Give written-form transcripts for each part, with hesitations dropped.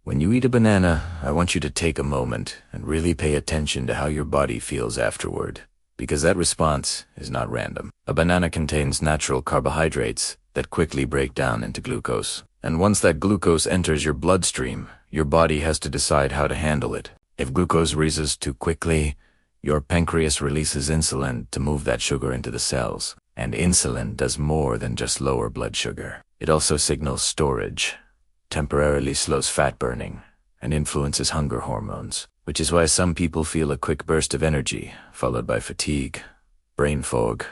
When you eat a banana, I want you to take a moment and really pay attention to how your body feels afterward, because that response is not random. A banana contains natural carbohydrates that quickly break down into glucose. And once that glucose enters your bloodstream, your body has to decide how to handle it. If glucose rises too quickly, your pancreas releases insulin to move that sugar into the cells. And insulin does more than just lower blood sugar. It also signals storage, temporarily slows fat burning, and influences hunger hormones, which is why some people feel a quick burst of energy, followed by fatigue, brain fog,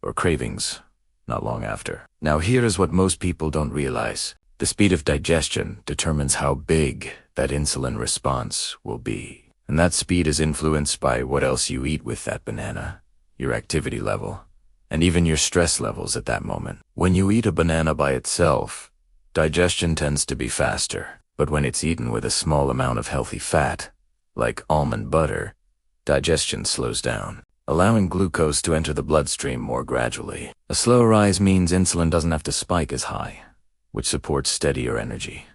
or cravings not long after. Now here is what most people don't realize. The speed of digestion determines how big that insulin response will be. And that speed is influenced by what else you eat with that banana, your activity level, and even your stress levels at that moment. When you eat a banana by itself, digestion tends to be faster. But when it's eaten with a small amount of healthy fat, like almond butter, digestion slows down, allowing glucose to enter the bloodstream more gradually. A slow rise means insulin doesn't have to spike as high, which supports steadier energy,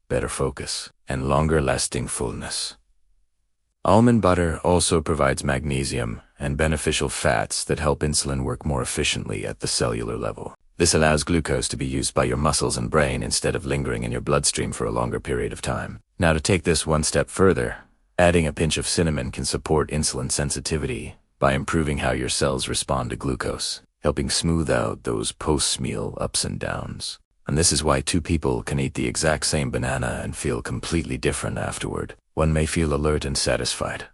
better focus, and longer-lasting fullness. Almond butter also provides magnesium and beneficial fats that help insulin work more efficiently at the cellular level. This allows glucose to be used by your muscles and brain instead of lingering in your bloodstream for a longer period of time. Now, to take this one step further, adding a pinch of cinnamon can support insulin sensitivity by improving how your cells respond to glucose, helping smooth out those post-meal ups and downs. And this is why two people can eat the exact same banana and feel completely different afterward. One may feel alert and satisfied,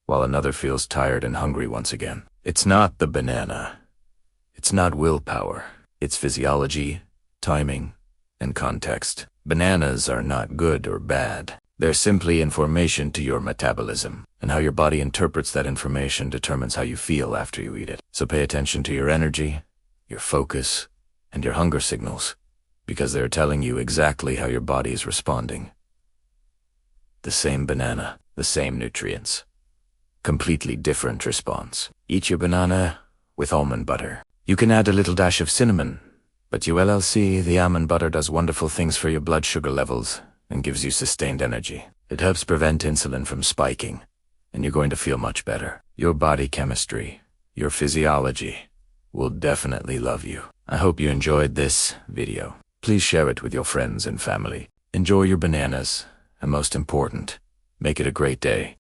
while another feels tired and hungry once again. It's not the banana. It's not willpower. It's physiology, timing, and context. Bananas are not good or bad. They're simply information to your metabolism, and how your body interprets that information determines how you feel after you eat it. So pay attention to your energy, your focus, and your hunger signals, because they're telling you exactly how your body is responding. The same banana, the same nutrients. Completely different response. Eat your banana with almond butter. You can add a little dash of cinnamon, but ULLC, the almond butter does wonderful things for your blood sugar levels and gives you sustained energy. It helps prevent insulin from spiking, and you're going to feel much better. Your body chemistry, your physiology, will definitely love you. I hope you enjoyed this video. Please share it with your friends and family. Enjoy your bananas, and most important, make it a great day.